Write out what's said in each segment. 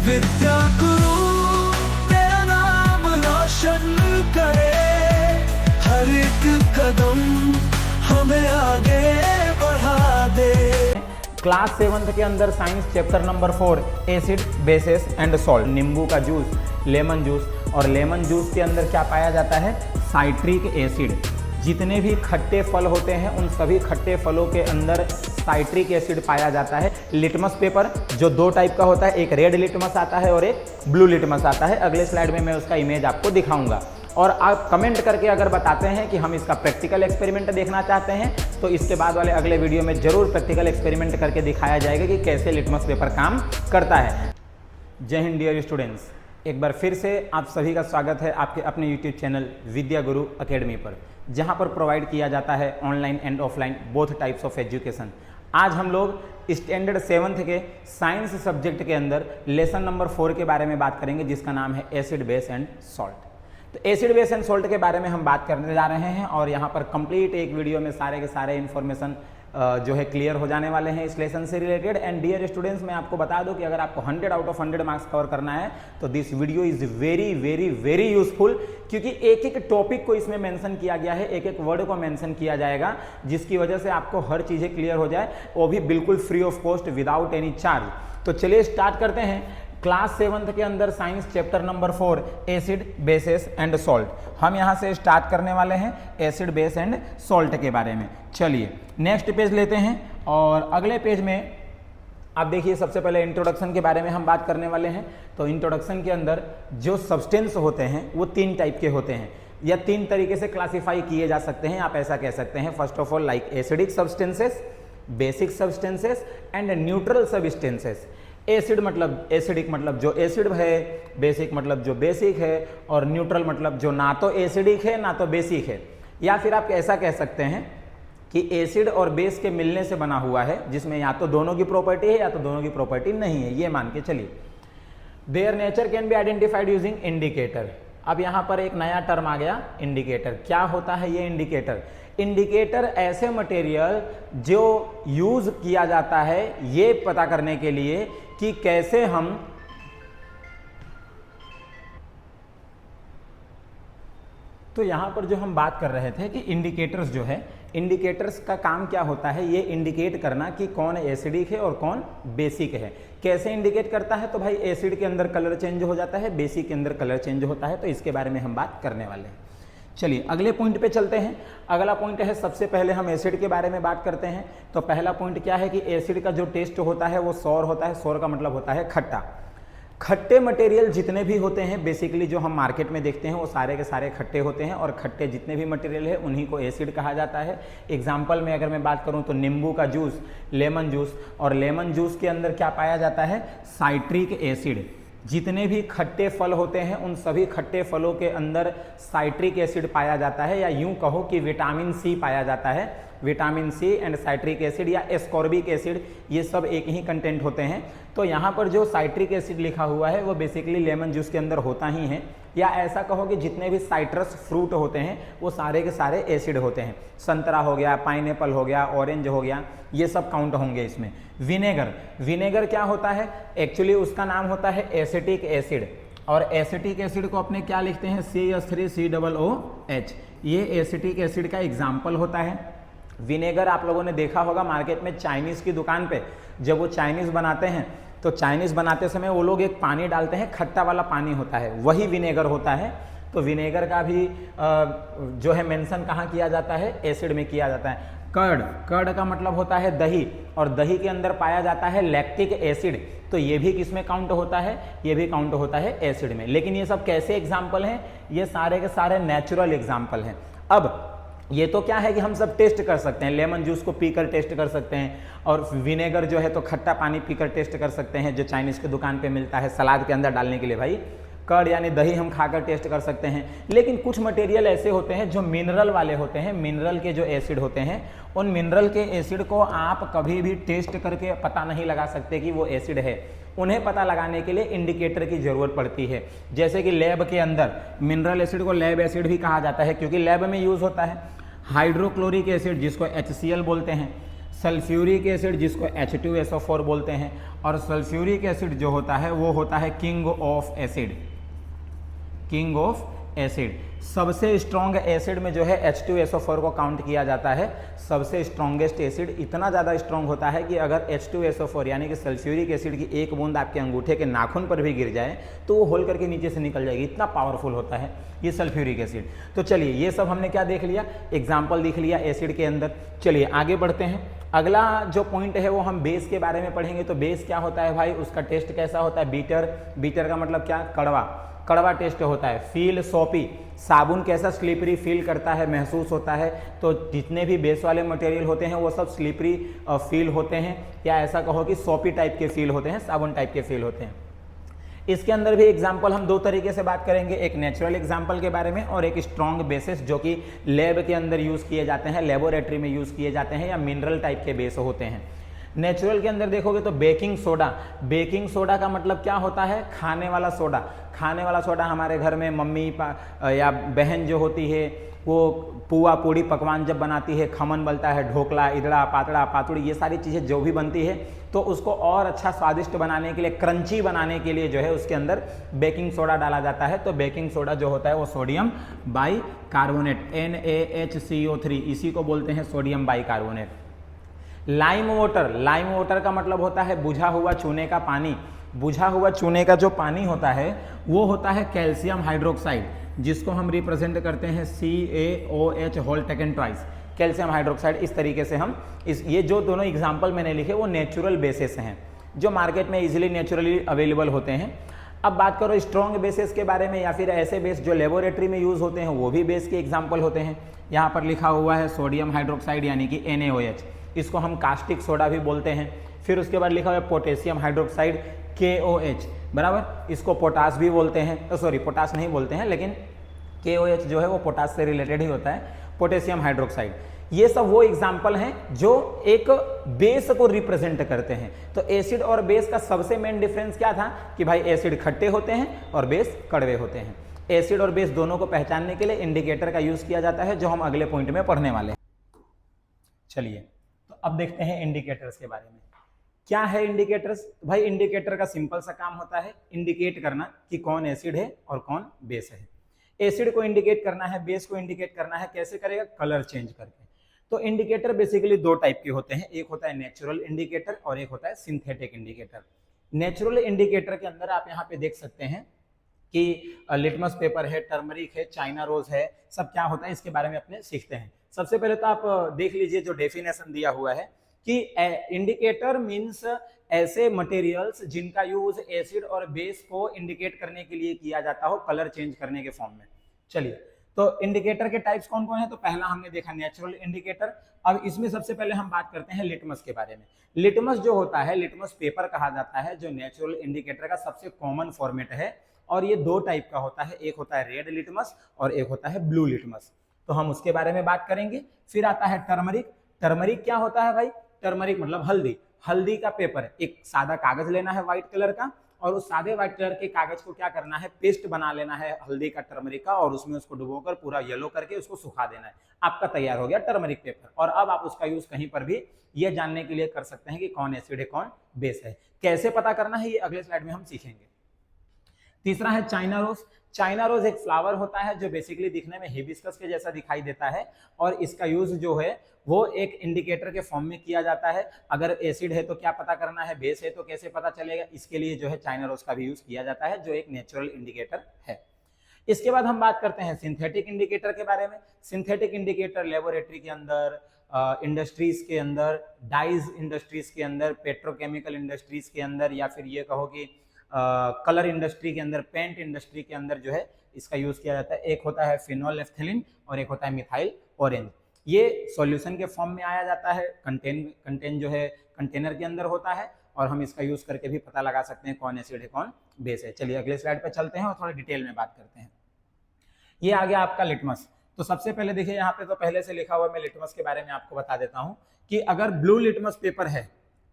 विद्या गुरु तेरा नाम रोशन करे, हर एक कदम हमें आगे बढ़ा दे। क्लास 7th के अंदर science chapter number 4 acid bases and salt, नींबू का जूस, लेमन जूस, और लेमन जूस के अंदर क्या पाया जाता है? Citric acid. जितने भी खट्टे फल होते हैं उन सभी खट्टे फलों के अंदर साइट्रिक एसिड पाया जाता है। लिटमस पेपर जो 2 टाइप का होता है, एक रेड लिटमस आता है और एक ब्लू लिटमस आता है। अगले स्लाइड में मैं उसका इमेज आपको दिखाऊंगा। और आप कमेंट करके अगर बताते हैं कि हम इसका प्रैक्टिकल एक्सपेरिमेंट देखना चाहते हैं तो इसके बाद वाले अगले वीडियो में जरूर प्रैक्टिकल एक्सपेरिमेंट करके दिखाया जाएगा कि कैसे लिटमस पेपर काम करता है। जय हिंद डियर स्टूडेंट्स, एक बार फिर से आप सभी का स्वागत है आपके अपने यूट्यूब चैनल विद्या गुरु अकेडमी पर, जहां पर प्रोवाइड किया जाता है online and offline both types of education. आज हम लोग स्टैंडर्ड 7th के साइंस सब्जेक्ट के अंदर लेसन नंबर 4 के बारे में बात करेंगे, जिसका नाम है एसिड बेस एंड सॉल्ट। तो एसिड बेस एंड सॉल्ट के बारे में हम बात करने जा रहे हैं और यहाँ पर कंप्लीट एक वीडियो में सारे के सारे इन्फॉर्मेशन जो है क्लियर हो जाने वाले हैं इस लेसन से रिलेटेड। एंड डियर स्टूडेंट्स, मैं आपको बता दूं कि अगर आपको 100 आउट ऑफ 100 मार्क्स कवर करना है तो this video is very very very useful, क्योंकि एक एक टॉपिक को इसमें मेंशन किया गया है, एक एक वर्ड को मेंशन किया जाएगा, जिसकी वजह से आपको हर चीज़ें क्लियर हो जाए, वो भी बिल्कुल free of cost, without any charge. तो चलिए स्टार्ट करते हैं। क्लास 7th के अंदर science chapter number 4 acid bases and salt, हम यहाँ से स्टार्ट करने वाले हैं एसिड बेस एंड सॉल्ट के बारे में। चलिए नेक्स्ट पेज लेते हैं और अगले पेज में आप देखिए, सबसे पहले इंट्रोडक्शन के बारे में हम बात करने वाले हैं। तो इंट्रोडक्शन के अंदर जो सब्सटेंस होते हैं वो 3 टाइप के होते हैं या 3 तरीके से क्लासीफाई किए जा सकते हैं, आप ऐसा कह सकते हैं। First of all like acidic substances, basic substances and neutral substances. Acid मतलब एसिडिक मतलब जो एसिड है, बेसिक मतलब जो बेसिक है, और न्यूट्रल मतलब जो ना तो एसिडिक है ना तो बेसिक है। या फिर आप ऐसा कह सकते हैं कि एसिड और बेस के मिलने से बना हुआ है, जिसमें या तो दोनों की प्रॉपर्टी है या तो दोनों की प्रॉपर्टी नहीं है, ये मान के चलिए। Their nature can be identified using indicator. अब यहाँ पर एक नया टर्म आ गया, इंडिकेटर। क्या होता है ये इंडिकेटर? इंडिकेटर ऐसे मटेरियल जो यूज किया जाता है ये पता करने के लिए कि कैसे हम तो यहां पर जो हम बात कर रहे थे कि इंडिकेटर्स जो है, इंडिकेटर्स का काम क्या होता है? ये इंडिकेट करना कि कौन एसिडिक है और कौन बेसिक है। कैसे इंडिकेट करता है? तो भाई एसिड के अंदर कलर चेंज हो जाता है, बेसिक के अंदर कलर चेंज होता है। तो इसके बारे में हम बात करने वाले हैं। चलिए अगले पॉइंट पे चलते हैं। अगला पॉइंट है, सबसे पहले हम एसिड के बारे में बात करते हैं। तो पहला पॉइंट क्या है कि एसिड का जो टेस्ट होता है वो सॉर होता है। सॉर का मतलब होता है खट्टा। खट्टे मटेरियल जितने भी होते हैं बेसिकली जो हम मार्केट में देखते हैं वो सारे के सारे खट्टे होते हैं, और खट्टे जितने भी मटेरियल है उन्हीं को एसिड कहा जाता है। एग्जाम्पल में अगर मैं बात करूं तो नींबू का जूस, लेमन जूस, और लेमन जूस के अंदर क्या पाया जाता है? Citric acid. जितने भी खट्टे फल होते हैं उन सभी खट्टे फलों के अंदर साइट्रिक एसिड पाया जाता है, या यूं कहो कि विटामिन सी पाया जाता है। Vitamin C and citric acid या एस्कॉर्बिक एसिड, ये सब एक ही कंटेंट होते हैं। तो यहाँ पर जो साइट्रिक एसिड लिखा हुआ है वो बेसिकली लेमन जूस के अंदर होता ही है, या ऐसा कहो कि जितने भी साइट्रस फ्रूट होते हैं वो सारे के सारे एसिड होते हैं। संतरा हो गया, पाइनएप्पल हो गया, ऑरेंज हो गया, ये सब काउंट होंगे इसमें। विनेगर, विनेगर क्या होता है? एक्चुअली उसका नाम होता है एसिटिक एसिड, और एसिटिक एसिड को अपने क्या लिखते हैं? CH3COOH। ये एसिटिक एसिड का एग्जाम्पल होता है। विनेगर आप लोगों ने देखा होगा मार्केट में चाइनीज़ की दुकान पे, जब वो चाइनीज़ बनाते हैं तो चाइनीज़ बनाते समय वो लोग एक पानी डालते हैं, खट्टा वाला पानी होता है, वही विनेगर होता है। तो विनेगर का भी जो है मेंशन कहाँ किया जाता है? एसिड में किया जाता है। कर्ड, कर्ड का मतलब होता है दही, और दही के अंदर पाया जाता है लैक्टिक एसिड। तो ये भी किसमें काउंट होता है? ये भी काउंट होता है एसिड में। लेकिन ये सब कैसे एग्जाम्पल हैं? ये सारे के सारे नेचुरल एग्जाम्पल हैं। अब ये तो क्या है कि हम सब टेस्ट कर सकते हैं, लेमन जूस को पीकर टेस्ट कर सकते हैं, और विनेगर जो है तो खट्टा पानी पीकर टेस्ट कर सकते हैं जो चाइनीज़ की दुकान पे मिलता है सलाद के अंदर डालने के लिए। भाई कर्ड यानी दही हम खाकर टेस्ट कर सकते हैं। लेकिन कुछ मटेरियल ऐसे होते हैं जो मिनरल वाले होते हैं, मिनरल के जो एसिड होते हैं, उन मिनरल के एसिड को आप कभी भी टेस्ट करके पता नहीं लगा सकते कि वो एसिड है। उन्हें पता लगाने के लिए इंडिकेटर की जरूरत पड़ती है। जैसे कि लैब के अंदर मिनरल एसिड को लैब एसिड भी कहा जाता है क्योंकि लैब में यूज होता है। हाइड्रोक्लोरिक एसिड जिसको HCl बोलते हैं, सल्फ्यूरिक एसिड जिसको H2SO4 बोलते हैं, और सल्फ्यूरिक एसिड जो होता है वो होता है king of acid, king of acid. सबसे स्ट्रॉन्ग एसिड में जो है H2SO4 को काउंट किया जाता है। सबसे स्ट्रॉन्गेस्ट एसिड इतना ज़्यादा स्ट्रॉन्ग होता है कि अगर H2SO4 यानी कि सल्फ्यूरिक एसिड की एक बूंद आपके अंगूठे के नाखून पर भी गिर जाए तो वो होल करके नीचे से निकल जाएगी, इतना पावरफुल होता है ये सल्फ्यूरिक एसिड। तो चलिए ये सब हमने क्या देख लिया, एग्जाम्पल देख लिया एसिड के अंदर। चलिए आगे बढ़ते हैं। अगला जो पॉइंट है वो हम बेस के बारे में पढ़ेंगे। तो बेस क्या होता है भाई, उसका टेस्ट कैसा होता है, बीटर। बीटर का मतलब क्या, कड़वा, कड़वा टेस्ट होता है। फील सोपी, साबुन कैसा स्लिपरी फील करता है, महसूस होता है। तो जितने भी बेस वाले मटेरियल होते हैं वो सब स्लिपरी फील होते हैं, या ऐसा कहो कि सोपी टाइप के फील होते हैं, साबुन टाइप के फील होते हैं। इसके अंदर भी एग्जाम्पल हम दो तरीके से बात करेंगे, एक नेचुरल एग्जाम्पल के बारे में और एक स्ट्रॉन्ग बेसिस जो कि लैब के अंदर यूज़ किए जाते हैं, लेबोरेटरी में यूज़ किए जाते हैं, या मिनरल टाइप के बेस होते हैं। नेचुरल के अंदर देखोगे तो बेकिंग सोडा। बेकिंग सोडा का मतलब क्या होता है, खाने वाला सोडा। खाने वाला सोडा हमारे घर में मम्मी या बहन जो होती है वो पुआ पूड़ी पकवान जब बनाती है, खमन बनता है, ढोकला, इदड़ा, पातड़ा, पातुड़ी, ये सारी चीज़ें जो भी बनती है तो उसको और अच्छा स्वादिष्ट बनाने के लिए, क्रंची बनाने के लिए जो है उसके अंदर बेकिंग सोडा डाला जाता है। तो बेकिंग सोडा जो होता है वो सोडियम बाई कार्बोनेट, NaHCO3, इसी को बोलते हैं sodium by carbonate. Lime water, lime water का मतलब होता है बुझा हुआ चूने का पानी। बुझा हुआ चूने का जो पानी होता है वो होता है कैल्शियम हाइड्रोक्साइड, जिसको हम रिप्रेजेंट करते हैं CaOH whole taken twice, calcium hydroxide. इस तरीके से हम ये जो दोनों एग्जाम्पल मैंने लिखे वो नेचुरल बेसिस हैं जो मार्केट में इजीली नेचुरली अवेलेबल होते हैं। अब बात करो स्ट्रॉन्ग बेसिस के बारे में, या फिर ऐसे बेस जो लेबोरेटरी में यूज होते हैं वो भी बेस के एग्जाम्पल होते हैं। यहाँ पर लिखा हुआ है सोडियम हाइड्रोक्साइड यानी कि NaOH, इसको हम कास्टिक सोडा भी बोलते हैं। फिर उसके बाद लिखा हुआ है पोटेशियम हाइड्रोक्साइड KOH, बराबर, इसको पोटास भी बोलते हैं, सॉरी पोटास नहीं बोलते हैं, लेकिन KOH जो है वो पोटास से रिलेटेड ही होता है, पोटेशियम हाइड्रोक्साइड। ये सब वो एग्जाम्पल हैं जो एक बेस को रिप्रेजेंट करते हैं। तो एसिड और बेस का सबसे मेन डिफरेंस क्या था कि भाई एसिड खट्टे होते हैं और बेस कड़वे होते हैं। एसिड और बेस दोनों को पहचानने के लिए इंडिकेटर का यूज किया जाता है, जो हम अगले पॉइंट में पढ़ने वाले हैं। चलिए तो अब देखते हैं इंडिकेटर्स के बारे में। क्या है इंडिकेटर्स, भाई इंडिकेटर का सिंपल सा काम होता है इंडिकेट करना कि कौन एसिड है और कौन बेस है। एसिड को इंडिकेट करना है, बेस को इंडिकेट करना है, कैसे करेगा, कलर चेंज करके। तो इंडिकेटर बेसिकली दो टाइप के होते हैं, एक होता है नेचुरल इंडिकेटर और एक होता है सिंथेटिक इंडिकेटर। नेचुरल इंडिकेटर के अंदर आप यहाँ पे देख सकते हैं कि लिटमस पेपर है, टर्मरिक है, चाइना रोज है, सब क्या होता है इसके बारे में अपने सीखते हैं। सबसे पहले तो आप देख लीजिए जो डेफिनेशन दिया हुआ है कि इंडिकेटर मीन्स ऐसे मटेरियल्स जिनका यूज एसिड और बेस को इंडिकेट करने के लिए किया जाता हो, कलर चेंज करने के फॉर्म में। चलिए तो इंडिकेटर के टाइप्स कौन कौन है, तो पहला हमने देखा नेचुरल इंडिकेटर। अब इसमें सबसे पहले हम बात करते हैं लिटमस के बारे में। लिटमस जो होता है, लिटमस पेपर कहा जाता है, जो नेचुरल इंडिकेटर का सबसे कॉमन फॉर्मेट है, और ये दो टाइप का होता है, एक होता है रेड लिटमस और एक होता है ब्लू लिटमस। तो हम उसके बारे में बात करेंगे। फिर आता है टर्मरिक। टर्मरिक क्या होता है भाई, टर्मरिक मतलब हल्दी। हल्दी का पेपर, एक सादा कागज लेना है व्हाइट कलर का, और उस सादे व्हाइट कलर के कागज को क्या करना है, पेस्ट बना लेना है हल्दी का, टर्मरिक का, और उसमें उसको डुबोकर पूरा येलो करके उसको सुखा देना है। आपका तैयार हो गया टर्मरिक पेपर। और अब आप उसका यूज कहीं पर भी ये जानने के लिए कर सकते हैं कि कौन एसिड है कौन बेस है। कैसे पता करना है ये अगले स्लाइड में हम सीखेंगे। तीसरा है चाइना रोज। चाइना रोज एक फ्लावर होता है जो बेसिकली दिखने में हिबिस्कस के जैसा दिखाई देता है, और इसका यूज जो है वो एक इंडिकेटर के फॉर्म में किया जाता है। अगर एसिड है तो क्या पता करना है, बेस है तो कैसे पता चलेगा, इसके लिए जो है चाइना रोज का भी यूज किया जाता है, जो एक नेचुरल इंडिकेटर है। इसके बाद हम बात करते हैं सिंथेटिक इंडिकेटर के बारे में। सिंथेटिक इंडिकेटर लेबोरेटरी के अंदर, इंडस्ट्रीज के अंदर, डाइज इंडस्ट्रीज के अंदर, पेट्रोकेमिकल इंडस्ट्रीज के अंदर, या फिर ये कहो कि कलर इंडस्ट्री के अंदर, पेंट इंडस्ट्री के अंदर जो है इसका यूज किया जाता है। एक होता है फिनोल नेफ्थेलिन और एक होता है मिथाइल ऑरेंज। ये सॉल्यूशन के फॉर्म में आया जाता है, कंटेन जो है कंटेनर के अंदर होता है, और हम इसका यूज करके भी पता लगा सकते हैं कौन एसिड है कौन बेस है। चलिए अगले स्लाइड पर चलते हैं और थोड़ा डिटेल में बात करते हैं। ये आ गया आपका लिटमस। तो सबसे पहले देखिए यहाँ पे तो पहले से लिखा हुआ, मैं लिटमस के बारे में आपको बता देता हूँ कि अगर ब्लू लिटमस पेपर है,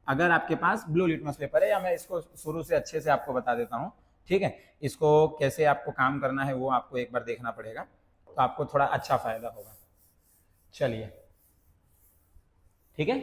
अगर आपके पास ब्लू लिटमस पेपर है, या मैं इसको शुरू से अच्छे से आपको बता देता हूँ, ठीक है, इसको कैसे आपको काम करना है वो आपको एक बार देखना पड़ेगा, तो आपको थोड़ा अच्छा फायदा होगा। चलिए ठीक है,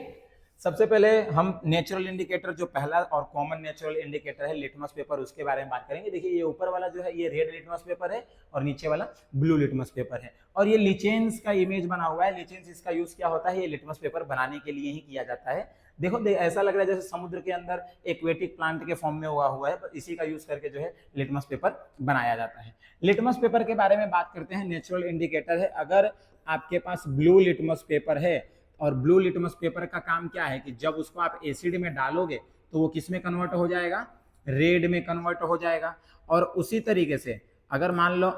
सबसे पहले हम नेचुरल इंडिकेटर, जो पहला और कॉमन नेचुरल इंडिकेटर है लिटमस पेपर, उसके बारे में बात करेंगे। देखिए ये ऊपर वाला जो है ये रेड लिटमस पेपर है और नीचे वाला ब्लू लिटमस पेपर है, और ये लिचेंस का इमेज बना हुआ है। लिचेंस इसका यूज क्या होता है, ये लिटमस पेपर बनाने के लिए ही किया जाता है। देखो ऐसा लग रहा है जैसे समुद्र के अंदर एक्वेटिक प्लांट के फॉर्म में हुआ है, इसी का यूज करके जो है लिटमस पेपर बनाया जाता है। लिटमस पेपर के बारे में बात करते हैं, नेचुरल इंडिकेटर है। अगर आपके पास ब्लू लिटमस पेपर है, और ब्लू लिटमस पेपर का काम क्या है कि जब उसको आप एसिड में डालोगे तो वो किस में कन्वर्ट हो जाएगा, रेड में कन्वर्ट हो जाएगा। और उसी तरीके से अगर मान लो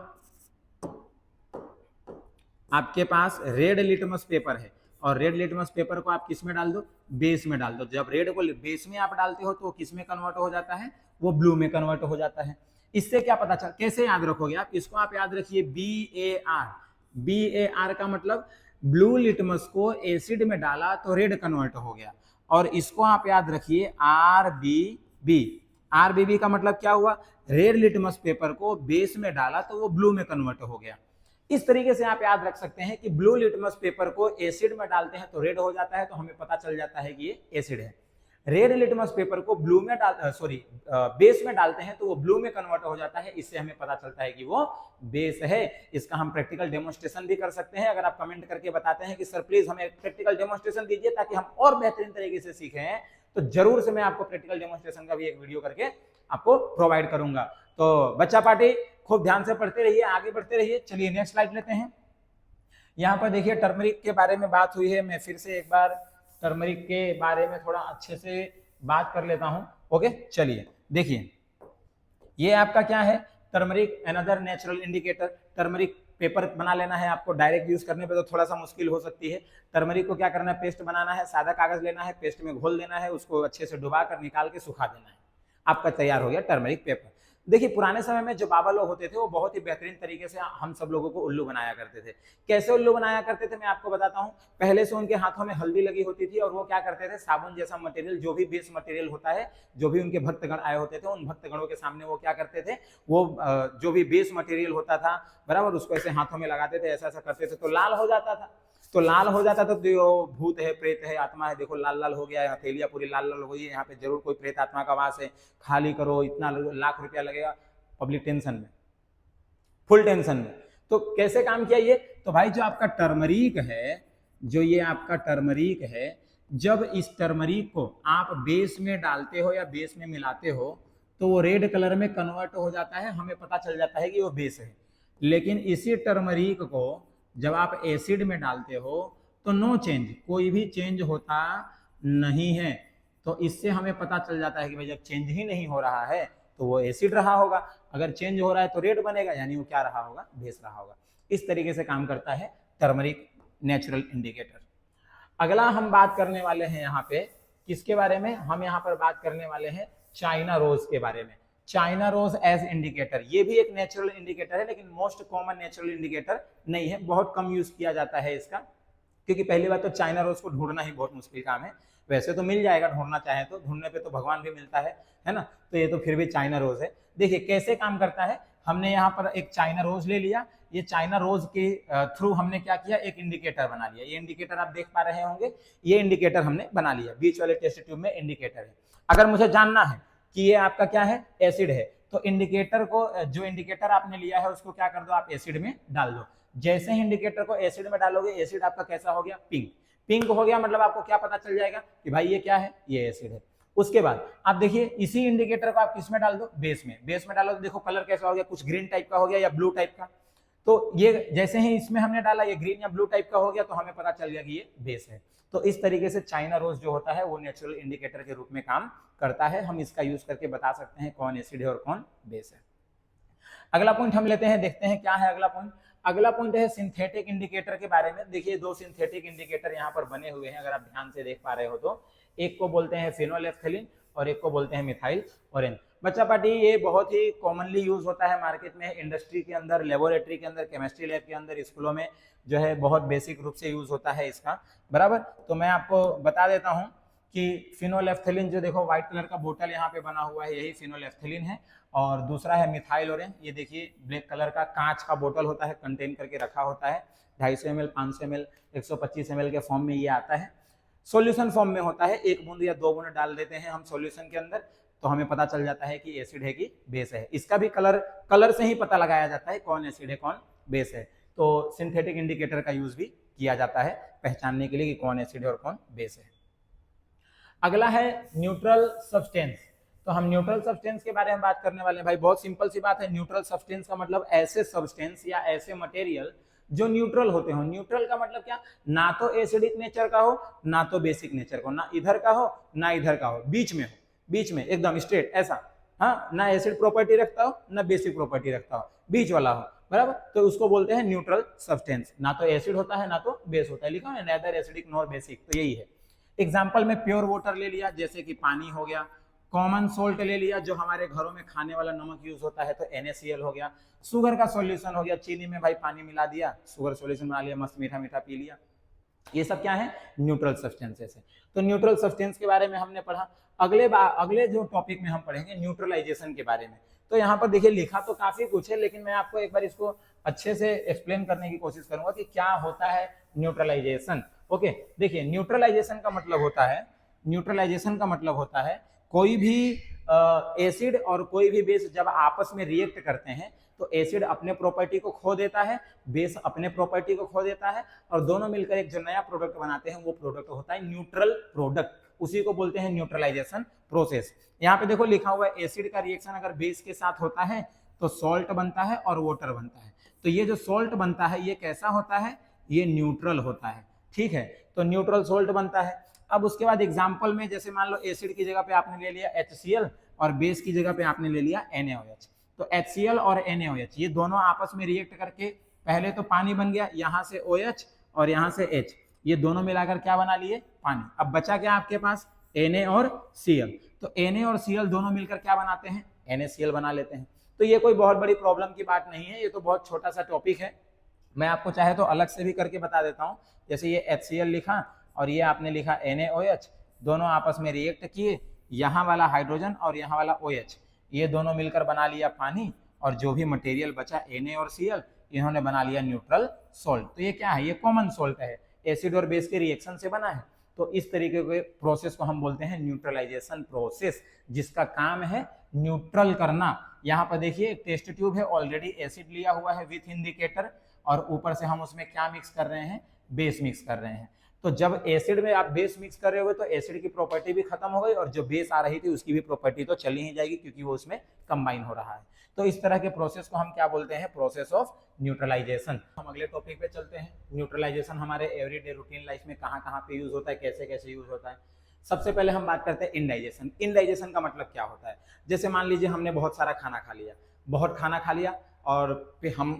आपके पास रेड लिटमस पेपर है, और रेड लिटमस पेपर को आप किस में डाल दो, बेस में डाल दो। जब रेड को बेस में आप डालते हो तो वो किस में कन्वर्ट हो जाता है, वो ब्लू में कन्वर्ट हो जाता है। इससे क्या पता चल, कैसे याद रखोगे आप इसको, आप याद रखिए BAR। BAR का मतलब ब्लू लिटमस को एसिड में डाला तो रेड कन्वर्ट हो गया, और इसको आप याद रखिए RBB। RBB का मतलब क्या हुआ, रेड लिटमस पेपर को बेस में डाला तो वो ब्लू में कन्वर्ट हो गया। इस तरीके से आप याद रख सकते हैं कि ब्लू लिटमस पेपर को एसिड में डालते हैं तो रेड हो जाता है, तो हमें पता चल जाता है कि ये एसिड है। रेड लिटमस पेपर को ब्लू में बेस में डालते हैं तो वो ब्लू में कन्वर्ट हो जाता है, इससे हमें पता चलता है कि वो बेस है। इसका हम प्रैक्टिकल डेमोन्स्ट्रेशन भी कर सकते हैं। अगर आप कमेंट करके बताते हैं कि सर प्लीज हमें प्रैक्टिकल डेमोन्स्ट्रेशन दीजिए ताकि हम और बेहतरीन तरीके से सीखें, तो जरूर से मैं आपको प्रैक्टिकल डेमोन्स्ट्रेशन का भी एक वीडियो करके आपको प्रोवाइड करूंगा। तो बच्चा पार्टी खूब ध्यान से पढ़ते रहिए, आगे बढ़ते रहिए। चलिए नेक्स्ट स्लाइड लेते हैं। यहाँ पर देखिए टर्मरिक के बारे में बात हुई है, मैं फिर से एक बार टर्मरिक के बारे में थोड़ा अच्छे से बात कर लेता हूं। ओके चलिए देखिए, ये आपका क्या है, turmeric, another natural indicator. Turmeric paper बना लेना है आपको, डायरेक्ट यूज करने पे तो थोड़ा सा मुश्किल हो सकती है। टर्मरिक को क्या करना है, पेस्ट बनाना है, सादा कागज लेना है, पेस्ट में घोल देना है, उसको अच्छे से डुबा कर निकाल के सुखा देना है, आपका तैयार हो गया टर्मरिक पेपर। देखिए पुराने समय में जो बाबा लोग होते थे वो बहुत ही बेहतरीन तरीके से हम सब लोगों को उल्लू बनाया करते थे। कैसे उल्लू बनाया करते थे मैं आपको बताता हूँ। पहले से उनके हाथों में हल्दी लगी होती थी, और वो क्या करते थे, साबुन जैसा मटेरियल, जो भी बेस मटेरियल होता है, जो भी उनके भक्तगण आए होते थे, उन भक्तगणों के सामने वो क्या करते थे, वो जो भी बेस मटेरियल होता था बराबर, उसको ऐसे हाथों में लगाते थे, ऐसा ऐसा करते थे तो लाल हो जाता था। तो लाल हो जाता था तो भूत है, प्रेत है, आत्मा है, देखो लाल लाल हो गया, हथेलियां पूरी लाल लाल हो गई, यहाँ पे जरूर कोई प्रेत आत्मा का वास है, खाली करो, इतना लाख रुपया लगेगा। पब्लिक टेंशन में, फुल टेंशन में। तो कैसे काम किया ये, तो भाई जो आपका टर्मरिक है, जो ये आपका टर्मरिक है, जब इस टर्मरिक को आप बेस में डालते हो या बेस में मिलाते हो तो वो रेड कलर में कन्वर्ट हो जाता है, हमें पता चल जाता है कि वो बेस है। लेकिन इसी टर्मरिक को जब आप एसिड में डालते हो तो नो चेंज, कोई भी चेंज होता नहीं है। तो इससे हमें पता चल जाता है कि भाई जब चेंज ही नहीं हो रहा है तो वो एसिड रहा होगा, अगर चेंज हो रहा है तो रेड बनेगा, यानी वो क्या रहा होगा, बेस रहा होगा। इस तरीके से काम करता है टर्मरिक नेचुरल इंडिकेटर। अगला हम बात करने वाले हैं यहाँ पे किसके बारे में, हम यहाँ पर बात करने वाले हैं चाइना रोज के बारे में। चाइना रोज एज इंडिकेटर, ये भी एक नेचुरल इंडिकेटर है, लेकिन मोस्ट कॉमन नेचुरल इंडिकेटर नहीं है, बहुत कम यूज किया जाता है इसका, क्योंकि पहली बात तो चाइना रोज को ढूंढना ही बहुत मुश्किल काम है। वैसे तो मिल जाएगा, ढूंढना चाहे तो, ढूंढने पे तो भगवान भी मिलता है ना। तो ये तो फिर भी चाइना रोज है। देखिए कैसे काम करता है, हमने यहाँ पर एक चाइना रोज ले लिया, ये चाइना रोज के थ्रू हमने क्या किया, एक इंडिकेटर बना लिया। ये इंडिकेटर आप देख पा रहे होंगे, ये इंडिकेटर हमने बना लिया, बीच वाले टेस्ट ट्यूब में इंडिकेटर है। अगर मुझे जानना है कि ये आपका क्या है, एसिड है, तो इंडिकेटर को, जो इंडिकेटर आपने लिया है उसको क्या कर दो, आप एसिड में डाल दो। जैसे ही इंडिकेटर को एसिड में डालोगे, एसिड आपका कैसा हो गया, पिंक। पिंक हो गया मतलब आपको क्या पता चल जाएगा कि भाई ये क्या है, ये एसिड है। उसके बाद आप देखिए इसी इंडिकेटर को आप किस में डाल दो, बेस में। बेस में डालो तो देखो कलर कैसा हो गया, कुछ ग्रीन टाइप का हो गया या ब्लू टाइप का। तो ये जैसे ही इसमें हमने डाला, ये ग्रीन या ब्लू टाइप का हो गया, तो हमें पता चल गया कि ये बेस है। तो इस तरीके से चाइना रोज जो होता है वो नेचुरल इंडिकेटर के रूप में काम करता है। हम इसका यूज करके बता सकते हैं कौन एसिड है और कौन बेस है। अगला पॉइंट हम लेते हैं, देखते हैं क्या है अगला पॉइंट। अगला पॉइंट है सिंथेटिक इंडिकेटर के बारे में। देखिए दो सिंथेटिक इंडिकेटर यहाँ पर बने हुए हैं, अगर आप ध्यान से देख पा रहे हो तो। एक को बोलते हैं फेनोलेफ्थेलिन और एक को बोलते हैं मिथाइल ऑरेंज। बच्चा पार्टी ये बहुत ही कॉमनली यूज होता है मार्केट में, इंडस्ट्री के अंदर, लेबोरेटरी के अंदर, केमिस्ट्री लैब के अंदर, स्कूलों में जो है बहुत बेसिक रूप से यूज होता है इसका, बराबर। तो मैं आपको बता देता हूँ कि फिनोलेफ्थेलिन, जो देखो व्हाइट कलर का बोतल यहाँ पे बना हुआ है, यही फिनोलेफ्थेलिन है। और दूसरा है मिथाइल ऑरेंज, ये देखिए ब्लैक कलर का कांच का बोतल होता है, कंटेन करके रखा होता है, 250 ml, 500 ml, 125 ml के फॉर्म में ये आता है। सॉल्यूशन फॉर्म में होता है, 1 बूंद या 2 बूंद डाल देते हैं हम सॉल्यूशन के अंदर तो हमें पता चल जाता है कि एसिड है कि बेस है। इसका भी कलर से ही पता लगाया जाता है कौन एसिड है कौन बेस है। तो सिंथेटिक इंडिकेटर का यूज भी किया जाता है पहचानने के लिए कि कौन एसिड है और कौन बेस है। अगला है न्यूट्रल सब्सटेंस। तो हम न्यूट्रल सब्सटेंस के बारे में बात करने वाले हैं भाई। बहुत सिंपल सी बात है, न्यूट्रल सब्सटेंस का मतलब ऐसे सब्सटेंस या ऐसे मटेरियल जो न्यूट्रल होते हो। न्यूट्रल का मतलब क्या, ना तो एसिडिक नेचर का हो ना तो बेसिक नेचर का हो, ना इधर का हो ना इधर का हो, बीच में हो, बीच में एकदम स्ट्रेट ऐसा, हाँ, ना एसिड प्रॉपर्टी रखता हो ना बेसिक प्रॉपर्टी रखता हो, बीच वाला हो, बराबर। तो उसको बोलते हैं न्यूट्रल सब्सटेंस। ना तो एसिड होता है ना तो बेस होता है, लिखा है नेदर एसिडिक नॉर बेसिक, तो यही है। एग्जाम्पल में प्योर वाटर ले लिया, जैसे कि पानी हो गया। कॉमन सोल्ट ले लिया, जो हमारे घरों में खाने वाला नमक यूज होता है, तो NaCl हो गया। शुगर का सॉल्यूशन हो गया, चीनी में भाई पानी मिला दिया, शुगर सॉल्यूशन बना लिया, मस्त मीठा मीठा पी लिया। ये सब क्या है, न्यूट्रल सब्सटेंसेस है। तो न्यूट्रल सब्सटेंस के बारे में हमने पढ़ा। अगले जो टॉपिक में हम पढ़ेंगे न्यूट्रलाइजेशन के बारे में। तो यहाँ पर देखिए लिखा तो काफी कुछ है, लेकिन मैं आपको एक बार इसको अच्छे से एक्सप्लेन करने की कोशिश करूंगा कि क्या होता है न्यूट्रलाइजेशन। ओके, देखिए न्यूट्रलाइजेशन का मतलब होता है कोई भी एसिड और कोई भी बेस जब आपस में रिएक्ट करते हैं तो एसिड अपने प्रॉपर्टी को खो देता है, बेस अपने प्रॉपर्टी को खो देता है, और दोनों मिलकर एक जो नया प्रोडक्ट बनाते हैं वो प्रोडक्ट होता है न्यूट्रल प्रोडक्ट। उसी को बोलते हैं न्यूट्रलाइजेशन प्रोसेस। यहाँ पे देखो लिखा हुआ है एसिड का रिएक्शन अगर बेस के साथ होता है तो सॉल्ट बनता है और वाटर बनता है। तो ये जो सॉल्ट बनता है ये कैसा होता है, ये न्यूट्रल होता है, ठीक है। तो न्यूट्रल सॉल्ट बनता है। अब उसके बाद एग्जाम्पल में जैसे मान लो एसिड की जगह पे आपने ले लिया HCl और बेस की जगह पे आपने ले लिया NaOH। तो HCl और NaOH ये दोनों आपस में रिएक्ट करके पहले तो पानी बन गया, यहाँ से OH और यहाँ से H, ये दोनों मिलाकर क्या बना लिए, पानी। अब बचा क्या आपके पास, Na और Cl। तो Na और Cl दोनों मिलकर क्या बनाते हैं, NaCl बना लेते हैं। तो ये कोई बहुत बड़ी प्रॉब्लम की बात नहीं है, ये तो बहुत छोटा सा टॉपिक है। मैं आपको चाहे तो अलग से भी करके बता देता हूँ। जैसे ये HCl लिखा और ये आपने लिखा NaOH, दोनों आपस में रिएक्ट किए, यहाँ वाला हाइड्रोजन और यहाँ वाला OH, ये दोनों मिलकर बना लिया पानी, और जो भी मटेरियल बचा Na और Cl इन्होंने बना लिया न्यूट्रल सॉल्ट। तो ये क्या है, ये कॉमन सॉल्ट है, एसिड और बेस के रिएक्शन से बना है। तो इस तरीके के प्रोसेस को हम बोलते हैं न्यूट्रलाइजेशन प्रोसेस, जिसका काम है न्यूट्रल करना। यहाँ पर देखिए एक टेस्ट ट्यूब है, ऑलरेडी एसिड लिया हुआ है विथ इंडिकेटर, और ऊपर से हम उसमें क्या मिक्स कर रहे हैं, बेस मिक्स कर रहे हैं। तो जब एसिड में आप बेस मिक्स कर रहे हो तो एसिड की प्रॉपर्टी भी खत्म हो गई, और जो बेस आ रही थी उसकी भी प्रॉपर्टी तो चली ही जाएगी क्योंकि वो उसमें कंबाइन हो रहा है। तो इस तरह के प्रोसेस को हम क्या बोलते हैं, प्रोसेस ऑफ न्यूट्रलाइजेशन। हम अगले टॉपिक पे चलते हैं। न्यूट्रलाइजेशन हमारे एवरीडे रूटीन लाइफ में कहाँ कहाँ पे यूज होता है, कैसे कैसे यूज होता है। सबसे पहले हम बात करते हैं इंडाइजेशन। इंडाइजेशन का मतलब क्या होता है, जैसे मान लीजिए हमने बहुत सारा खाना खा लिया, बहुत खाना खा लिया, और फिर हम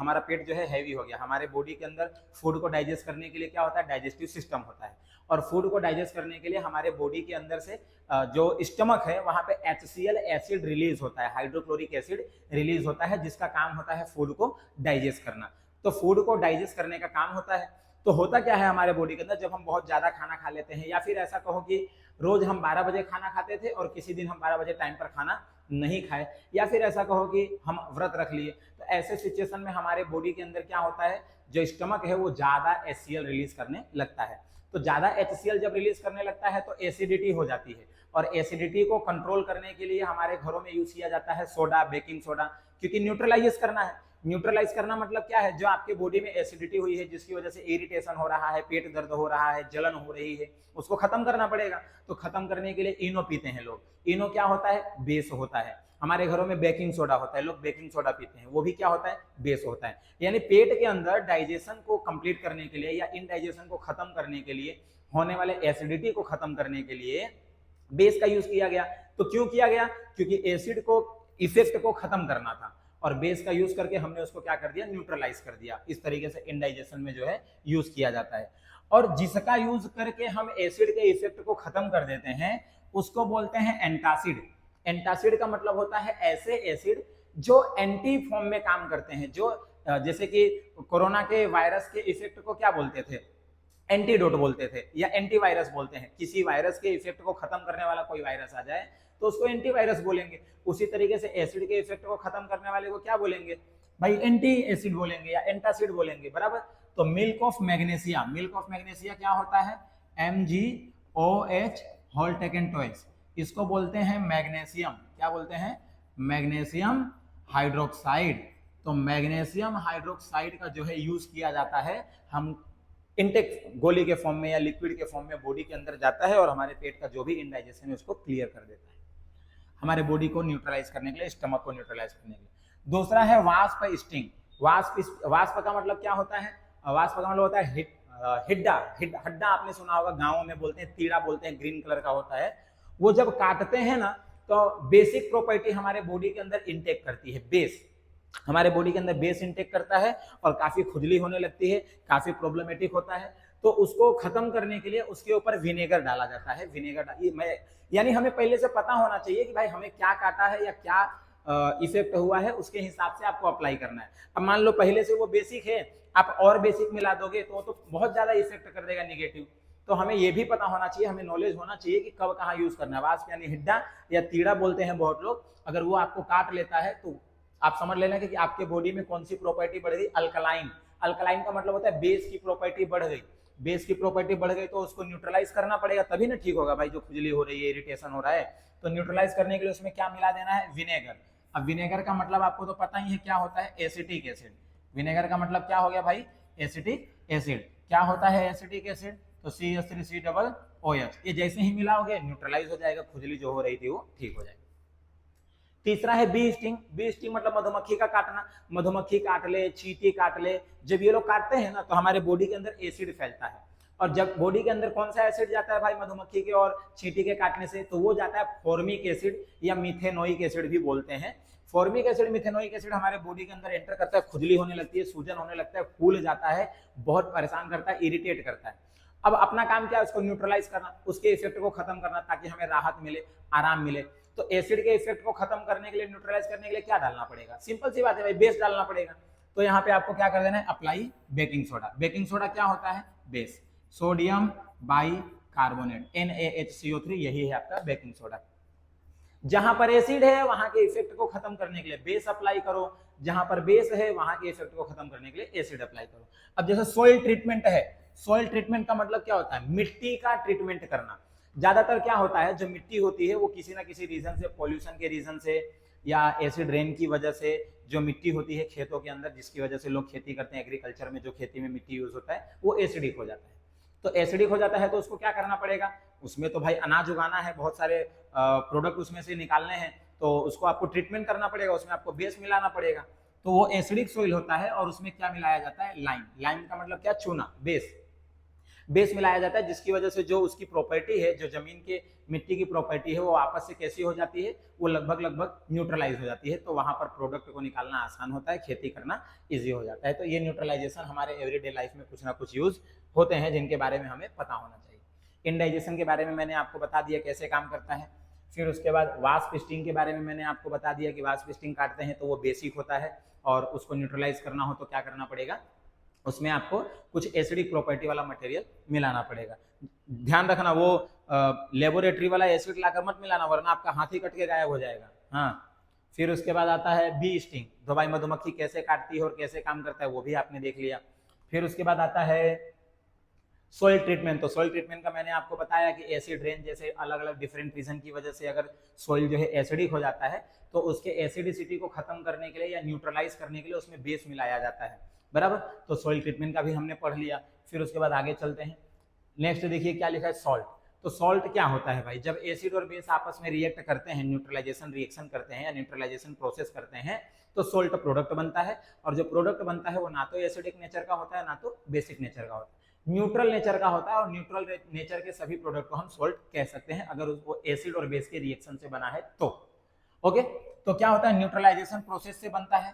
हमारा पेट जो है हैवी हो गया। हमारे बॉडी के अंदर फूड को डाइजेस्ट करने के लिए क्या होता है, डाइजेस्टिव सिस्टम होता है, और फूड को डाइजेस्ट करने के लिए हमारे बॉडी के अंदर से जो स्टमक है वहाँ पे HCl एसिड रिलीज होता है, हाइड्रोक्लोरिक एसिड रिलीज होता है, जिसका काम होता है फूड को डाइजेस्ट करना। तो फूड को डाइजेस्ट करने का काम होता है। तो होता क्या है हमारे बॉडी के अंदर, जब हम बहुत ज्यादा खाना खा लेते हैं, या फिर ऐसा कहो कि रोज हम 12 बजे खाना खाते थे और किसी दिन हम 12 बजे टाइम पर खाना नहीं खाए, या फिर ऐसा कहो कि हम व्रत रख लिए, तो ऐसे सिचुएशन में हमारे बॉडी के अंदर क्या होता है, जो स्टमक है वो ज्यादा HCl रिलीज करने लगता है। तो ज्यादा HCl जब रिलीज करने लगता है तो एसिडिटी हो जाती है, और एसिडिटी को कंट्रोल करने के लिए हमारे घरों में यूज किया जाता है सोडा, बेकिंग सोडा, क्योंकि न्यूट्रलाइज करना है। न्यूट्रलाइज करना मतलब क्या है, जो आपके बॉडी में एसिडिटी हुई है, जिसकी वजह से इरिटेशन हो रहा है, पेट दर्द हो रहा है, जलन हो रही है, उसको खत्म करना पड़ेगा। तो खत्म करने के लिए इनो पीते हैं लोग। इनो क्या होता है, बेस होता है। हमारे घरों में बेकिंग सोडा होता है, लोग बेकिंग सोडा पीते हैं, वो भी क्या होता है, बेस होता है। यानी पेट के अंदर डाइजेशन को कंप्लीट करने के लिए या इनडाइजेशन को खत्म करने के लिए, होने वाले एसिडिटी को खत्म करने के लिए बेस का यूज किया गया। तो क्यों किया गया, क्योंकि एसिड को इफेक्ट को खत्म करना था, और बेस का यूज करके हमने उसको क्या कर दिया, न्यूट्रलाइज कर दिया। इस तरीके से इंडाइजेशन में जो है यूज किया जाता है। और जिसका यूज करके हम एसिड के इफेक्ट को खत्म कर देते हैं उसको बोलते हैं एंटासिड। एंटासिड का मतलब होता है ऐसे एसिड जो एंटी फॉर्म में काम करते हैं, जो जैसे कि कोरोना के वायरस के इफेक्ट को क्या बोलते थे, एंटीडोट बोलते थे, या एंटीवायरस बोलते हैं। किसी वायरस के इफेक्ट को खत्म करने वाला कोई वायरस आ जाए तो उसको एंटीवायरस बोलेंगे। उसी तरीके से एसिड के इफेक्ट को खत्म करने वाले को क्या बोलेंगे भाई, एंटी एसिड बोलेंगे या एंटासिड बोलेंगे, बराबर। तो milk of magnesia, milk of magnesia क्या होता है, MgOH होल टेकन ट्वाइस, इसको बोलते हैं मैग्नीशियम। क्या बोलते हैं? Magnesium hydroxide. तो मैग्नीशियम हाइड्रोक्साइड का जो है यूज किया जाता है, हम इंटेक गोली के फॉर्म में या लिक्विड के फॉर्म में बॉडी के अंदर जाता है और हमारे पेट का जो भी इंडाइजेशन है उसको क्लियर कर देता है, हमारे बॉडी को न्यूट्रलाइज करने के लिए, स्टमक को न्यूट्रलाइज करने के लिए। दूसरा है वास्प स्टिंग। वास्प का मतलब क्या होता है? वास्प का मतलब होता है हड्डा आपने सुना होगा, गांवों में बोलते हैं, तीड़ा बोलते हैं, ग्रीन कलर का होता है। वो जब काटते हैं ना तो बेसिक प्रॉपर्टी हमारे बॉडी के अंदर इंटेक करती है, बेस हमारे बॉडी के अंदर बेस इंटेक करता है और काफी खुजली होने लगती है, काफी प्रॉब्लमेटिक होता है। तो उसको खत्म करने के लिए उसके ऊपर विनेगर डाला जाता है। यानी हमें पहले से पता होना चाहिए कि भाई हमें क्या काटा है या क्या इफेक्ट हुआ है, उसके हिसाब से आपको अप्लाई करना है। अब मान लो पहले से वो बेसिक है, आप और बेसिक मिला दोगे तो बहुत ज्यादा इफेक्ट कर देगा निगेटिव। तो हमें ये भी पता होना चाहिए, हमें नॉलेज होना चाहिए कि कब कहाँ यूज करना है। वास्प यानी हिड्डा या तीड़ा बोलते हैं बहुत लोग, अगर वो आपको काट लेता है तो आप समझ लेना कि आपके बॉडी में कौन सी प्रॉपर्टी बढ़ गई, अल्कलाइन। अल्कलाइन का मतलब होता है बेस की प्रॉपर्टी बढ़ गई। बेस की प्रॉपर्टी बढ़ गई तो उसको न्यूट्रलाइज करना पड़ेगा, तभी ना ठीक होगा भाई। जो खुजली हो रही है, इरिटेशन हो रहा है, तो न्यूट्रलाइज करने के लिए उसमें क्या मिला देना है? विनेगर। अब विनेगर का मतलब आपको तो पता ही है क्या होता है, एसिटिक एसिड। विनेगर का मतलब क्या हो गया भाई? Acetic acid. क्या होता है एसिटिक एसिड? तो CH3COOH। ये जैसे ही मिलाओगे न्यूट्रलाइज हो जाएगा, खुजली जो हो रही थी वो ठीक हो जाएगी। तीसरा है बी स्टिंग। बी स्टिंग मतलब मधुमक्खी का काटना। मधुमक्खी काट ले, चींटी काट ले, जब ये लोग काटते हैं ना तो हमारे बॉडी के अंदर एसिड फैलता है। और जब बॉडी के अंदर कौन सा एसिड जाता है भाई मधुमक्खी के और चींटी के काटने से? तो वो जाता है फॉर्मिक एसिड या मिथेनोइक एसिड भी बोलते हैं। फॉर्मिक एसिड, मिथेनोइक एसिड हमारे बॉडी के अंदर एंटर करता है, खुजली होने लगती है, सूजन होने लगता है, फूल जाता है, बहुत परेशान करता है, इरिटेट करता है। अब अपना काम क्या है? उसको न्यूट्रलाइज करना, उसके इफेक्ट को खत्म करना, ताकि हमें राहत मिले, आराम मिले। तो एसिड के इफेक्ट को खत्म करने के लिए, न्यूट्रलाइज करने के लिए क्या डालना पड़ेगा? सिंपल सी बात है भाई, बेस डालना पड़ेगा। तो यहाँ पे आपको क्या कर देना है? Apply baking soda. Baking soda क्या होता है? बेस। सोडियम बाइकार्बोनेट, NaHCO3, यही है आपका बेकिंग सोडा। जहां पर एसिड है वहां के इफेक्ट को खत्म करने के लिए बेस अप्लाई करो, जहां पर बेस है वहां के इफेक्ट को खत्म करने के लिए एसिड अप्लाई करो। अब जैसे सॉइल ट्रीटमेंट है, सॉइल ट्रीटमेंट का मतलब क्या होता है? मिट्टी का ट्रीटमेंट करना। ज्यादातर क्या होता है, जो मिट्टी होती है वो किसी ना किसी रीजन से, पॉल्यूशन के रीजन से या एसिड रेन की वजह से, जो मिट्टी होती है खेतों के अंदर जिसकी वजह से लोग खेती करते हैं, एग्रीकल्चर में जो खेती में मिट्टी यूज होता है वो एसिडिक हो जाता है। तो एसिडिक हो जाता है तो उसको क्या करना पड़ेगा? उसमें तो भाई अनाज उगाना है, बहुत सारे प्रोडक्ट उसमें से निकालने हैं, तो उसको आपको ट्रीटमेंट करना पड़ेगा, उसमें आपको बेस मिलाना पड़ेगा। तो वो एसिडिक सोइल होता है और उसमें क्या मिलाया जाता है? लाइम। लाइम का मतलब क्या? चूना, बेस। बेस मिलाया जाता है जिसकी वजह से जो उसकी प्रॉपर्टी है, जो जमीन के मिट्टी की प्रॉपर्टी है, वो आपस से कैसी हो जाती है? वो लगभग न्यूट्रलाइज हो जाती है। तो वहां पर प्रोडक्ट को निकालना आसान होता है, खेती करना इजी हो जाता है। तो ये न्यूट्रलाइजेशन हमारे एवरीडे लाइफ में कुछ ना कुछ यूज होते हैं, जिनके बारे में हमें पता होना चाहिए। इंडाइजेशन के बारे में मैंने आपको बता दिया कैसे काम करता है। फिर उसके बाद वास्प स्टिंग के बारे में मैंने आपको बता दिया कि वास्प स्टिंग काटते हैं तो वो बेसिक होता है, और उसको न्यूट्रलाइज करना हो तो क्या करना पड़ेगा? उसमें आपको कुछ एसिडिक प्रॉपर्टी वाला मटेरियल मिलाना पड़ेगा। ध्यान रखना, वो लेबोरेटरी वाला एसिड लाकर मत मिलाना, वरना आपका हाथ ही कट के गायब हो जाएगा। हाँ, फिर उसके बाद आता है बी स्टिंग। तो भाई मधुमक्खी कैसे काटती है और कैसे काम करता है वो भी आपने देख लिया। फिर उसके बाद आता है सॉइल ट्रीटमेंट। तो सॉइल ट्रीटमेंट का मैंने आपको बताया कि एसिड रेन जैसे अलग अलग डिफरेंट रीजन की वजह से अगर सॉइल जो है एसिडिक हो जाता है तो उसके एसिडिसिटी को खत्म करने के लिए या न्यूट्रलाइज करने के लिए उसमें बेस मिलाया जाता है, बराबर। तो सॉइल ट्रीटमेंट का भी हमने पढ़ लिया। फिर उसके बाद आगे चलते हैं। नेक्स्ट देखिए क्या लिखा है, सॉल्ट। तो सॉल्ट क्या होता है भाई? जब एसिड और बेस आपस में रिएक्ट करते हैं, न्यूट्रलाइजेशन रिएक्शन करते हैं या न्यूट्रलाइजेशन प्रोसेस करते हैं, तो सॉल्ट प्रोडक्ट बनता है। और जो प्रोडक्ट बनता है वो ना तो एसिडिक नेचर का होता है ना तो बेसिक नेचर का होता है, न्यूट्रल नेचर का होता है। और न्यूट्रल नेचर के सभी प्रोडक्ट को हम सॉल्ट कह सकते हैं अगर वो एसिड और बेस के रिएक्शन से बना है तो। ओके, तो क्या होता है? न्यूट्रलाइजेशन प्रोसेस से बनता है।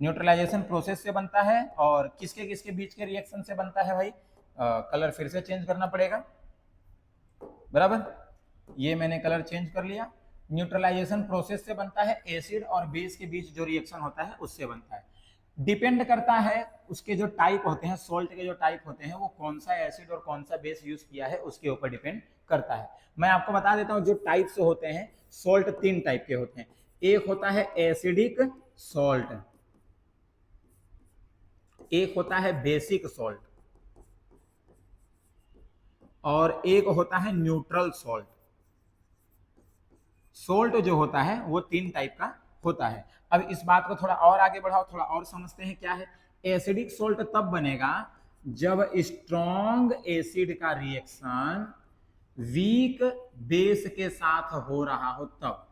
न्यूट्रलाइजेशन प्रोसेस से बनता है और किसके बीच के रिएक्शन से बनता है भाई? कलर फिर से चेंज करना पड़ेगा, बराबर। ये मैंने कलर चेंज कर लिया। न्यूट्रलाइजेशन प्रोसेस से बनता है, एसिड और बेस के बीच जो रिएक्शन होता है उससे बनता है। डिपेंड करता है उसके जो टाइप होते हैं, सॉल्ट के जो टाइप होते हैं, वो कौन सा एसिड और कौन सा बेस यूज किया है उसके ऊपर डिपेंड करता है। मैं आपको बता देता हूं जो टाइप्स होते हैं सॉल्ट, 3 टाइप के होते हैं। एक होता है एसिडिक सॉल्ट, एक होता है बेसिक सॉल्ट, और एक होता है न्यूट्रल सॉल्ट। सोल्ट जो होता है वो 3 टाइप का होता है। अब इस बात को थोड़ा और आगे बढ़ाओ, थोड़ा और समझते हैं क्या है। एसिडिक सोल्ट तब बनेगा जब स्ट्रॉन्ग एसिड का रिएक्शन वीक बेस के साथ हो रहा हो तब।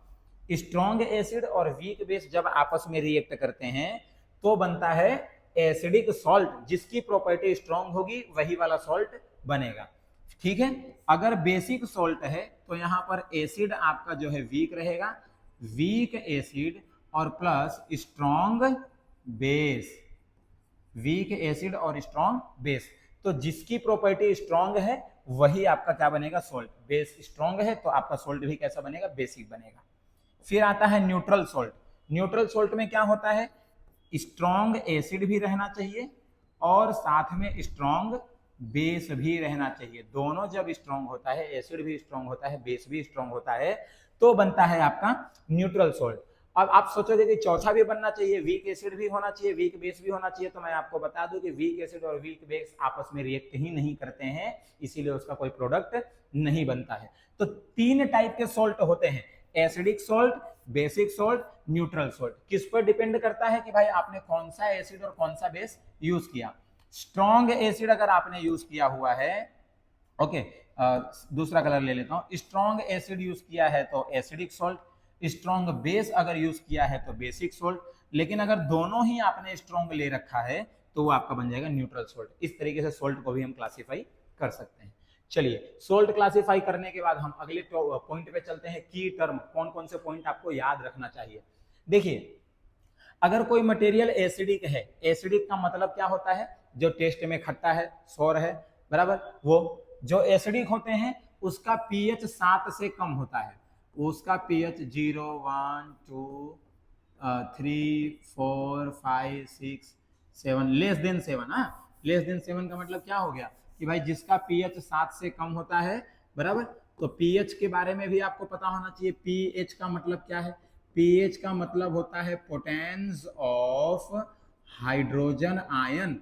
स्ट्रॉन्ग एसिड और वीक बेस जब आपस में रिएक्ट करते हैं तो बनता है एसिडिक सॉल्ट, जिसकी प्रॉपर्टी स्ट्रॉन्ग होगी वही वाला सॉल्ट बनेगा। ठीक है, अगर बेसिक सॉल्ट है तो यहां पर एसिड आपका जो है वीक रहेगा, वीक एसिड और plus strong base, weak acid और स्ट्रॉन्ग बेस। तो जिसकी प्रॉपर्टी स्ट्रॉन्ग है वही आपका क्या बनेगा, सॉल्ट। बेस स्ट्रॉन्ग है तो आपका सॉल्ट भी कैसा बनेगा, बेसिक बनेगा। फिर आता है न्यूट्रल सॉल्ट। न्यूट्रल सॉल्ट में क्या होता है, स्ट्रॉन्ग एसिड भी रहना चाहिए और साथ में स्ट्रॉन्ग बेस भी रहना चाहिए। दोनों जब स्ट्रॉन्ग होता है, एसिड भी स्ट्रॉन्ग होता है, बेस भी स्ट्रॉन्ग होता है, तो बनता है आपका न्यूट्रल सॉल्ट। अब आप सोचोगे कि चौथा भी बनना चाहिए, वीक एसिड भी होना चाहिए, वीक बेस भी होना चाहिए। तो मैं आपको बता दूं कि वीक एसिड और वीक बेस आपस में रिएक्ट ही नहीं करते हैं, इसीलिए उसका कोई प्रोडक्ट नहीं बनता है। तो 3 टाइप के सॉल्ट होते हैं, acidic salt, basic salt, neutral salt. किस पर डिपेंड करता है कि भाई आपने कौन सा एसिड और कौन सा बेस यूज किया। स्ट्रॉन्ग एसिड अगर आपने यूज किया हुआ है, ओके, दूसरा कलर ले लेता हूं, स्ट्रॉन्ग एसिड यूज किया है तो एसिडिक सॉल्ट, स्ट्रॉन्ग बेस अगर यूज किया है तो बेसिक सॉल्ट। लेकिन अगर दोनों ही आपने स्ट्रॉन्ग ले रखा है तो वो आपका बन जाएगा न्यूट्रल सॉल्ट। इस तरीके से सॉल्ट को भी हम क्लासीफाई कर सकते हैं। चलिए, सॉल्ट क्लासीफाई करने के बाद हम अगले पॉइंट पे चलते हैं। की टर्म, कौन कौन से पॉइंट आपको याद रखना चाहिए। देखिए, अगर कोई मटेरियल एसिडिक है, एसिडिक का मतलब क्या होता है, जो टेस्ट में खट्टा है, सोर है, बराबर। वो जो एसिडिक होते हैं उसका पीएच 7 से कम होता है, उसका पीएच 0, 1, 2, 3, 4, 5, 6, 7, लेस देन 7। हाँ, लेस देन 7 का मतलब क्या हो गया कि भाई जिसका पीएच 7 से कम होता है, बराबर। तो पीएच के बारे में भी आपको पता होना चाहिए। पीएच का मतलब क्या है, पीएच का मतलब होता है potence of hydrogen ion.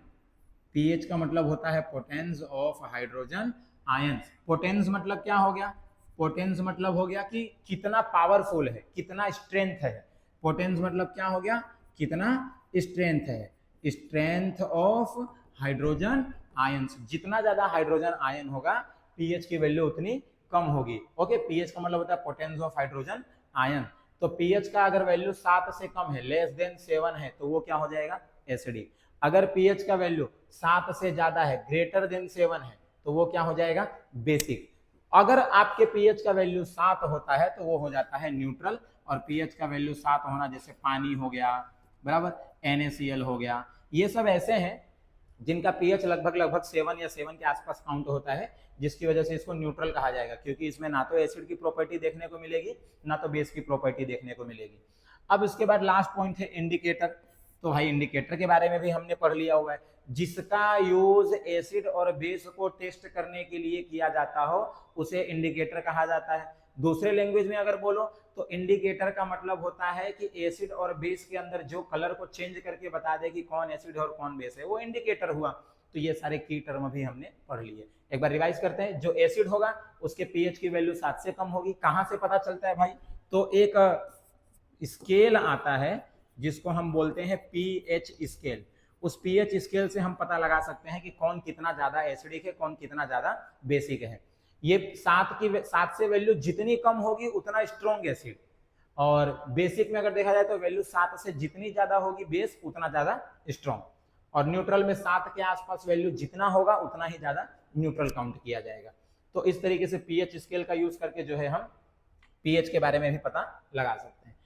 PH का मतलब होता है potence of hydrogen ion. Potence मतलब क्या हो गया, पोटेंस मतलब हो गया कि कितना पावरफुल है, कितना स्ट्रेंथ है। पोटेंस मतलब क्या हो गया, कितना स्ट्रेंथ है, स्ट्रेंथ ऑफ हाइड्रोजन आयंस। जितना ज्यादा हाइड्रोजन आयन होगा पीएच की वैल्यू उतनी कम होगी। ओके, पीएच का मतलब होता है पोटेंस ऑफ हाइड्रोजन आयन। तो पीएच का अगर वैल्यू 7 से कम है, लेस देन 7 है, तो वो क्या हो जाएगा, एसिडिक। अगर पीएच का वैल्यू 7 से ज्यादा है, ग्रेटर देन 7 है, तो वो क्या हो जाएगा, बेसिक। अगर आपके पीएच का वैल्यू 7 होता है तो वो हो जाता है न्यूट्रल। और पीएच का वैल्यू 7 होना, जैसे पानी हो गया, बराबर, NaCl हो गया, ये सब ऐसे हैं जिनका पीएच लगभग 7 या 7 के आसपास काउंट होता है, जिसकी वजह से इसको न्यूट्रल कहा जाएगा, क्योंकि इसमें ना तो एसिड की प्रॉपर्टी देखने को मिलेगी ना तो बेस की प्रॉपर्टी देखने को मिलेगी। अब इसके बाद लास्ट पॉइंट है इंडिकेटर। तो भाई इंडिकेटर के बारे में भी हमने पढ़ लिया हुआ है। जिसका यूज एसिड और बेस को टेस्ट करने के लिए किया जाता हो उसे इंडिकेटर कहा जाता है। दूसरे लैंग्वेज में अगर बोलो तो इंडिकेटर का मतलब होता है कि एसिड और बेस के अंदर जो कलर को चेंज करके बता दे कि कौन एसिड है और कौन बेस है, वो इंडिकेटर हुआ। तो ये सारे की टर्म भी हमने पढ़ लिए। एक बार रिवाइज करते हैं। जो एसिड होगा उसके पीएच की वैल्यू 7 से कम होगी। कहां से पता चलता है भाई, तो एक स्केल आता है जिसको हम बोलते हैं पीएच स्केल। उस पीएच स्केल से हम पता लगा सकते हैं कि कौन कितना ज्यादा एसिडिक है, कौन कितना ज्यादा बेसिक है। ये 7 से वैल्यू जितनी कम होगी उतना स्ट्रॉन्ग एसिड, और बेसिक में अगर देखा जाए तो वैल्यू 7 से जितनी ज्यादा होगी बेस उतना ज्यादा स्ट्रॉन्ग, और न्यूट्रल में 7 के आसपास वैल्यू जितना होगा उतना ही ज्यादा न्यूट्रल काउंट किया जाएगा। तो इस तरीके से पीएच स्केल का यूज करके जो है हम पीएच के बारे में भी पता लगा सकते हैं।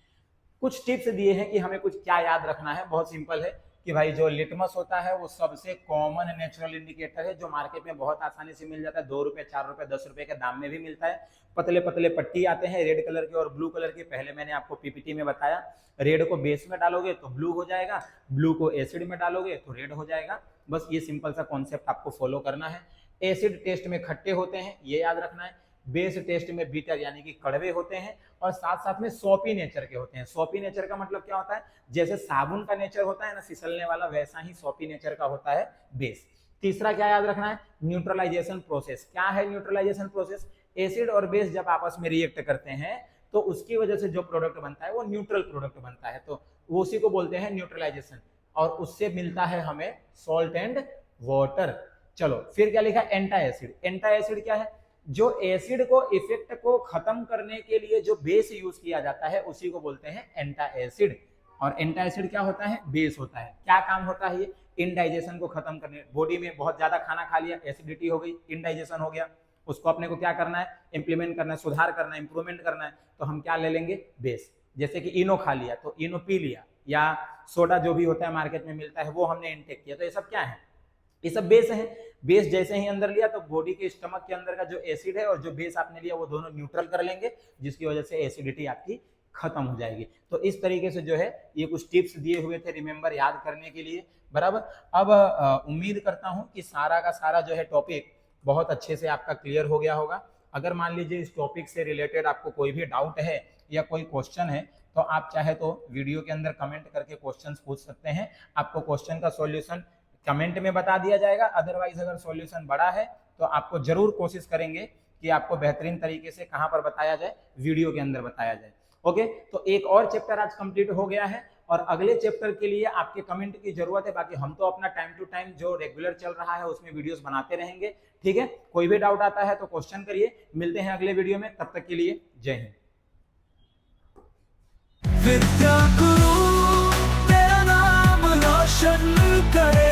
कुछ टिप्स दिए हैं कि हमें कुछ क्या याद रखना है। बहुत सिंपल है कि भाई जो लिटमस होता है वो सबसे कॉमन नेचुरल इंडिकेटर है, जो मार्केट में बहुत आसानी से मिल जाता है। 2 रुपए, 4 रुपए, 10 रुपए के दाम में भी मिलता है। पतले पतले पट्टी आते हैं रेड कलर के और ब्लू कलर के। पहले मैंने आपको पीपीटी में बताया, रेड को बेस में डालोगे तो ब्लू हो जाएगा, ब्लू को एसिड में डालोगे तो रेड हो जाएगा। बस ये सिंपल सा कॉन्सेप्ट आपको फॉलो करना है। एसिड टेस्ट में खट्टे होते हैं, ये याद रखना है। बेस टेस्ट में बीटर यानी कि कड़वे होते हैं, और साथ साथ में सोपी नेचर के होते हैं। सोपी नेचर का मतलब क्या होता है, जैसे साबुन का नेचर होता है ना फिसलने वाला, वैसा ही सोपी नेचर का होता है बेस। तीसरा क्या याद रखना है, न्यूट्रलाइजेशन प्रोसेस। क्या है न्यूट्रलाइजेशन प्रोसेस? एसिड और बेस जब आपस में रिएक्ट करते हैं तो उसकी वजह से जो प्रोडक्ट बनता है वो न्यूट्रल प्रोडक्ट बनता है, तो वो उसी को बोलते हैं न्यूट्रलाइजेशन, और उससे मिलता है हमें सॉल्ट एंड वाटर। चलो फिर क्या लिखा, एंटा एसिड। एंटा एसिड क्या है? जो एसिड को इफेक्ट को खत्म करने के लिए जो बेस यूज किया जाता है उसी को बोलते हैं एंटा एसिड। और एंटा एसिड क्या होता है? बेस होता है। क्या काम होता है ये? इनडाइजेशन को खत्म करने, बॉडी में बहुत ज्यादा खाना खा लिया, एसिडिटी हो गई, इनडाइजेशन हो गया, उसको अपने को क्या करना है? इंप्लीमेंट करना है, सुधार करना है, इंप्रूवमेंट करना है, तो हम क्या ले लेंगे? बेस। जैसे कि इनो खा लिया तो इनो पी लिया, या सोडा जो भी होता है मार्केट में मिलता है वो हमने इंटेक किया, तो ये सब क्या है? ये सब बेस है। बेस जैसे ही अंदर लिया तो बॉडी के स्टमक के अंदर का जो एसिड है और जो बेस आपने लिया वो दोनों न्यूट्रल कर लेंगे, जिसकी वजह से एसिडिटी आपकी खत्म हो जाएगी। तो इस तरीके से जो है ये कुछ टिप्स दिए हुए थे रिमेंबर याद करने के लिए, बराबर। अब उम्मीद करता हूं कि सारा का सारा जो है टॉपिक बहुत अच्छे से आपका क्लियर हो गया होगा। अगर मान लीजिए इस टॉपिक से रिलेटेड आपको कोई भी डाउट है या कोई क्वेश्चन है तो आप चाहे तो वीडियो के अंदर कमेंट करके क्वेश्चंस पूछ सकते हैं। आपको क्वेश्चन का सॉल्यूशन कमेंट में बता दिया जाएगा। अदरवाइज अगर सॉल्यूशन बड़ा है तो आपको जरूर कोशिश करेंगे कि आपको बेहतरीन तरीके से कहां पर बताया जाए, वीडियो के अंदर बताया जाए। ओके, तो एक और चैप्टर आज कंप्लीट हो गया है और अगले चैप्टर के लिए आपके कमेंट की जरूरत है। बाकी हम तो अपना टाइम टू टाइम जो रेगुलर चल रहा है उसमें वीडियोस बनाते रहेंगे, ठीक है। कोई भी डाउट आता है तो क्वेश्चन करिए। मिलते हैं अगले वीडियो में, तब तक के लिए जय हिंद। विद्या गुरु तेरा नाम रोशन करे।